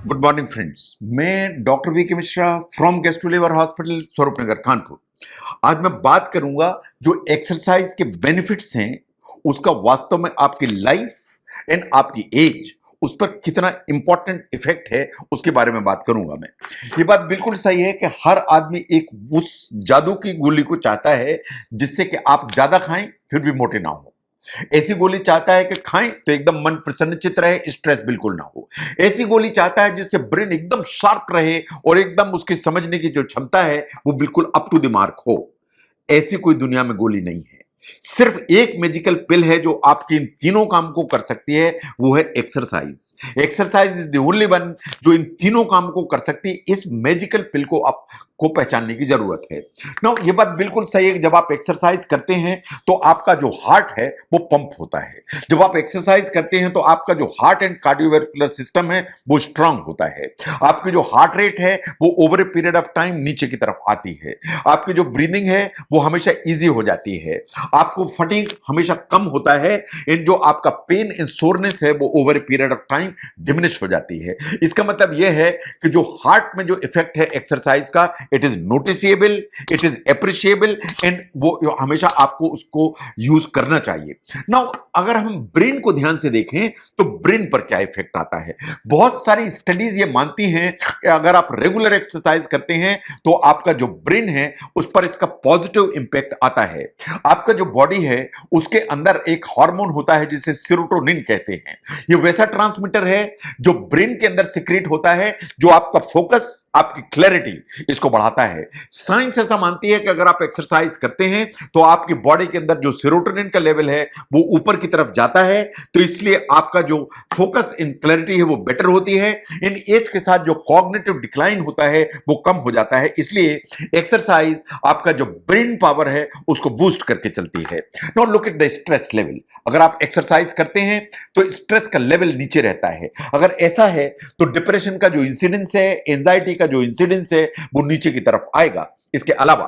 Good morning friends. मैं doctor V K Mishra from guest liver hospital Swaroopnagar Kanpur. आज मैं बात करूंगा जो एक्सरसाइज के बेनिफिट्स हैं उसका वास्तव में आपकी लाइफ एंड आपकी एज उस पर कितना इंपॉर्टेंट इफेक्ट है उसके बारे में बात करूंगा मैं। ये बात बिल्कुल सही है कि हर आदमी एक उस जादू की गोली को चाहता है जिससे कि आप ज्यादा खाएं फिर भी मोटे ना हो। ऐसी गोली चाहता है कि खाएं तो एकदम मन प्रसन्नचित रहे, स्ट्रेस बिल्कुल ना हो। ऐसी गोली चाहता है जिससे ब्रेन एकदम शार्प रहे और एकदम उसकी समझने की जो क्षमता है वो बिल्कुल अप टू द मार्क हो। ऐसी कोई दुनिया में गोली नहीं है। सिर्फ एक मैजिकल पिल है जो आपके इन तीनों काम को कर सकती है, वो है exercise. Exercise is the only one जो इन तीनों काम को कर सकती है। इस मैजिकल पिल को आपको पहचानने की जरूरत है। नो, ये बात बिल्कुल सही है कि जब आप एक्सरसाइज करते हैं तो आपका जो हार्ट है वो पंप होता है। जब आप एक्सरसाइज करते हैं तो आपका जो हार्ट एंड कार्डियोवैस्कुलर सिस्टम है वो स्ट्रांग होता है। आपकी जो हार्ट रेट है वो over a period of time नीचे की तरफ आती है। आपकी जो ब्रीदिंग है वो हमेशा ईजी हो जाती है। आपको फटीग हमेशा कम होता है एंड जो आपका पेन एंड सोरनेस है वो over a period of time diminish हो जाती है। इसका मतलब यह है कि जो हार्ट में जो इफेक्ट है एक्सरसाइज का, it is noticeable, it is appreciable and वो हमेशा आपको उसको यूज करना चाहिए। नाउ अगर हम ब्रेन को ध्यान से देखें तो ब्रेन पर क्या इफेक्ट आता है। बहुत सारी स्टडीज ये मानती हैं कि अगर आप रेगुलर एक्सरसाइज करते हैं तो आपका जो ब्रेन है उस पर इसका पॉजिटिव इंपैक्ट आता है। आपका जो बॉडी है उसके अंदर एक हार्मोन होता है जिसे सेरोटोनिन कहते हैं। ये वैसा ट्रांसमीटर है जो ब्रेन के अंदर सिक्रेट होता है जो आपका फोकस, आपकी क्लैरिटी इसको बढ़ाता है। साइंस ऐसा मानती है कि अगर आप एक्सरसाइज करते हैं तो आपकी बॉडी के अंदर जो सेरोटोनिन का लेवल है वो ऊपर की तरफ जाता है, तो इसलिए आपका जो फोकस इन क्लैरिटी है वो बेटर होती है। इन एज के साथ जो कॉग्निटिव डिक्लाइन होता है वो कम हो जाता है। इसलिए एक्सरसाइज आपका जो ब्रेन पावर है उसको बूस्ट करके चलती है। Now look at the stress level. अगर आप एक्सरसाइज करते हैं तो स्ट्रेस का लेवल नीचे रहता है। अगर ऐसा है तो डिप्रेशन का जो इंसिडेंस है, एंजाइटी का जो इंसिडेंस है वो नीचे की तरफ आएगा। इसके अलावा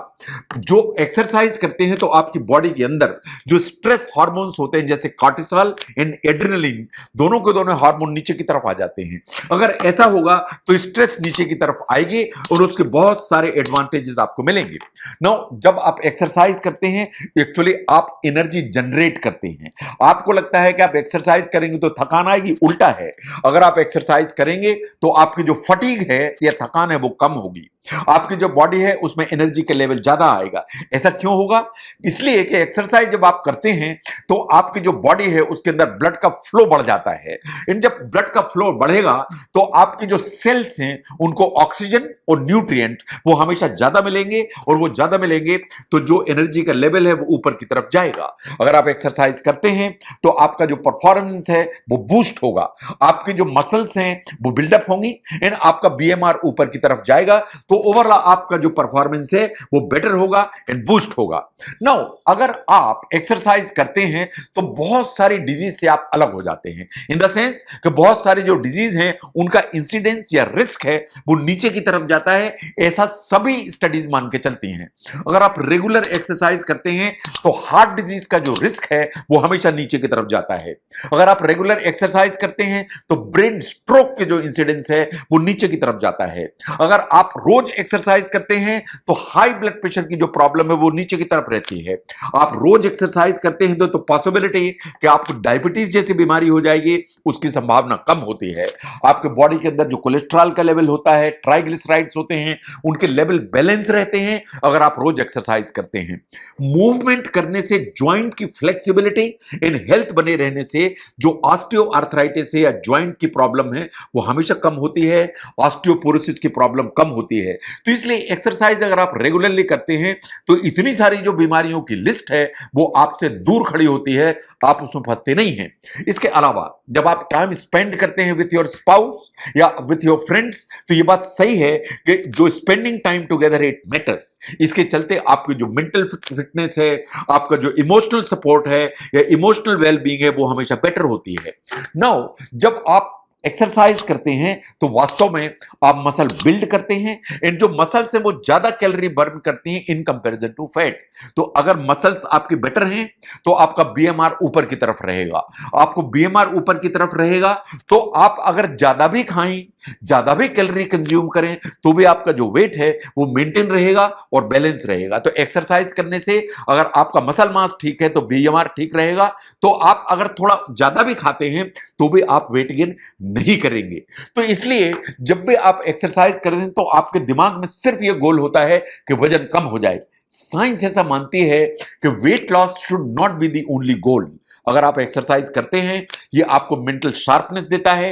जो एक्सरसाइज करते हैं तो आपकी बॉडी के अंदर जो स्ट्रेस हार्मोन्स होते हैं जैसे कॉर्टिसोल एंड एड्रेनलिन, दोनों के दोनों हार्मोन नीचे की तरफ आ जाते हैं। अगर ऐसा होगा तो स्ट्रेस नीचे की तरफ आएगी और उसके बहुत सारे एडवांटेजेस आपको मिलेंगे। नाउ जब आप एक्सरसाइज करते हैं एक्चुअली आप एनर्जी जनरेट करते हैं। आपको लगता है कि आप एक्सरसाइज करेंगे तो थकान आएगी, उल्टा है। अगर आप एक्सरसाइज करेंगे तो आपकी जो फटीग है या थकान है वो कम होगी। आपकी जो बॉडी है उसमें एनर्जी का लेवल ज्यादा आएगा। ऐसा क्यों होगा? इसलिए कि एक्सरसाइज जब आप करते हैं तो आपकी जो बॉडी है उसके अंदर ब्लड का फ्लो बढ़ जाता है। इन जब ब्लड का फ्लो बढ़ेगा तो आपकी जो सेल्स हैं उनको ऑक्सीजन और न्यूट्रिएंट वो हमेशा ज्यादा मिलेंगे और वो ज्यादा मिलेंगे तो जो एनर्जी का लेवल है वो ऊपर की तरफ जाएगा। अगर आप एक्सरसाइज करते हैं तो आपका जो परफॉर्मेंस है वो बूस्ट होगा। आपकी जो मसल्स हैं वो बिल्डअप होंगी एंड आपका बीएमआर ऊपर की तरफ जाएगा तो ओवरऑल आपका जो परफॉर्मेंस है वो बेटर होगा एंड बूस्ट होगा। नाउ अगर आप एक्सरसाइज करते हैं तो बहुत सारी डिजीज से आप अलग हो जाते हैं, इन द सेंस कि बहुत सारी जो डिजीज हैं उनका इंसिडेंस या रिस्क है वो नीचे की तरफ जाता है। ऐसा सभी स्टडीज मान के चलती हैं। अगर आप रेगुलर एक्सरसाइज करते हैं तो हार्ट डिजीज का जो रिस्क है वो हमेशा नीचे की तरफ जाता है। अगर आप रेगुलर एक्सरसाइज करते हैं तो ब्रेन स्ट्रोक के जो इंसिडेंस है वो नीचे की तरफ जाता है। अगर आप रोज एक्सरसाइज करते हैं तो हाई ब्लड प्रेशर की जो प्रॉब्लम है वो नीचे की तरफ रहती है। आप रोज एक्सरसाइज करते हैं तो पॉसिबिलिटी कि आपको डायबिटीज जैसी बीमारी हो जाएगी उसकी संभावना कम होती है। आपके बॉडी के अंदर जो कोलेस्ट्रॉल का लेवल होता है, ट्राइग्लिसराइड्स होते हैं, उनके लेवल बैलेंस रहते हैं अगर आप रोज एक्सरसाइज करते हैं। मूवमेंट करने से ज्वाइंट की फ्लेक्सिबिलिटी इन हेल्थ बने रहने से जो ऑस्टियोआर्थराइटिस है या ज्वाइंट की प्रॉब्लम है वो हमेशा कम होती है। ऑस्टियोपोरोसिस की प्रॉब्लम कम होती है। तो इसलिए एक्सरसाइज अगर आप रेगुलरली करते हैं तो इतनी सारी जो बीमारियों की लिस्ट है वो आपसे दूर खड़ी होती है, आप उसमें फंसते नहीं हैं। इसके अलावा जब आप टाइम स्पेंड करते हैं विथ योर स्पाउस या विथ योर फ्रेंड्स तो ये बात सही है कि जो spending time together it matters. इसके चलते आपकी जो मेंटल फिटनेस है, आपका जो इमोशनल सपोर्ट है या इमोशनल वेलबींग है वो हमेशा बेटर होती है। नाउ जब आप एक्सरसाइज करते हैं तो वास्तव में आप मसल बिल्ड करते हैं एंड जो मसल्स हैं वो ज्यादा कैलोरी बर्न करती हैं इन कंपैरिजन टू फैट। तो अगर मसल्स आपके बेटर हैं तो आपका बीएमआर ऊपर की तरफ रहेगा। आपको बीएमआर ऊपर की तरफ रहेगा तो आप अगर ज्यादा भी खाएं ज्यादा भी कैलोरी कंज्यूम करें तो भी आपका जो वेट है वो मेंटेन रहेगा और बैलेंस रहेगा। तो एक्सरसाइज करने से अगर आपका मसल मास ठीक है तो बीएमआर ठीक रहेगा। तो आप अगर थोड़ा ज्यादा भी खाते हैं तो भी आप वेट गेन नहीं करेंगे। तो इसलिए जब भी आप एक्सरसाइज करें तो आपके दिमाग में सिर्फ ये गोल होता है कि वजन कम हो जाए। साइंस ऐसा मानती है कि weight loss should not be the only goal. अगर आप एक्सरसाइज करते हैं, ये आपको मेंटल शार्पनेस देता है,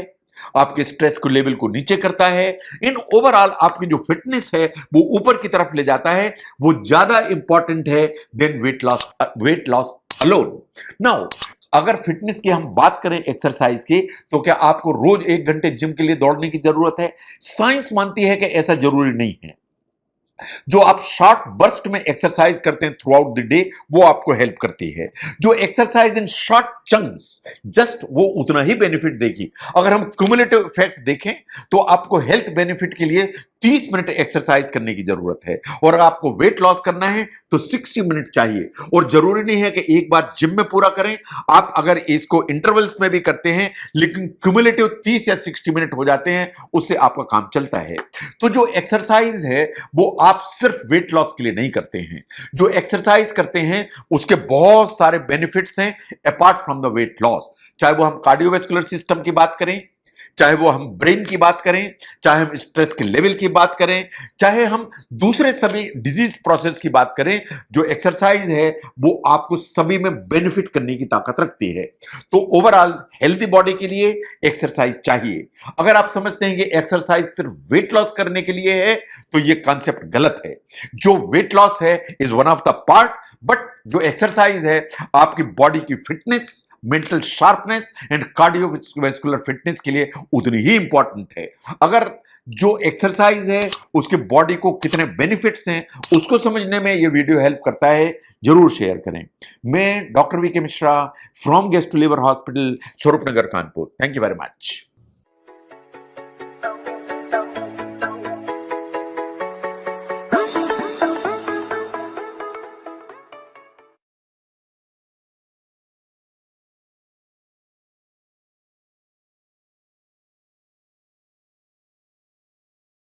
आपके स्ट्रेस को लेवल को नीचे करता है, इन ओवरऑल आपकी जो फिटनेस है वो ऊपर की तरफ ले जाता है। वो ज्यादा इंपॉर्टेंट है then weight loss alone. Now अगर फिटनेस की हम बात करें एक्सरसाइज की, तो क्या आपको रोज 1 घंटे जिम के लिए दौड़ने की जरूरत है? साइंस मानती है कि ऐसा जरूरी नहीं है। जो आप शॉर्ट बर्स्ट में एक्सरसाइज करते हैं थ्रू आउट द डे, वो आपको हेल्प करती है। जो exercise in short chunks, just वो उतना ही बेनिफिट देगी। अगर हम क्युमुलेटिव इफेक्ट देखें तो आपको हेल्थ बेनिफिट के लिए 30 मिनट एक्सरसाइज करने की जरूरत है, और अगर आपको वेट लॉस करना है तो 60 मिनट चाहिए। और जरूरी नहीं है कि एक बार जिम में पूरा करें, आप अगर इसको इंटरवल्स में भी करते हैं, लेकिन क्युमुलेटिव 30 या 60 मिनट हो जाते हैं, उससे आपका काम चलता है। तो जो एक्सरसाइज है वो आप सिर्फ वेट लॉस के लिए नहीं करते हैं। जो एक्सरसाइज करते हैं उसके बहुत सारे बेनिफिट्स हैं apart from the weight loss. चाहे वो हम कार्डियोवैस्कुलर सिस्टम की बात करें, चाहे वो हम ब्रेन की बात करें, चाहे हम स्ट्रेस के लेवल की बात करें, चाहे हम दूसरे सभी डिजीज प्रोसेस की बात करें, जो एक्सरसाइज है वो आपको सभी में बेनिफिट करने की ताकत रखती है। तो ओवरऑल हेल्दी बॉडी के लिए एक्सरसाइज चाहिए। अगर आप समझते हैं कि एक्सरसाइज सिर्फ वेट लॉस करने के लिए है तो ये कॉन्सेप्ट गलत है। जो वेट लॉस है is one of the part, but जो एक्सरसाइज है आपकी बॉडी की fitness, mental sharpness and cardiovascular fitness के लिए उतनी ही इंपॉर्टेंट है। अगर जो एक्सरसाइज है उसके बॉडी को कितने बेनिफिट्स हैं उसको समझने में ये वीडियो हेल्प करता है, जरूर शेयर करें। मैं doctor V K Mishra from gastro liver hospital, Swaroop Nagar, Kanpur. Thank you very much.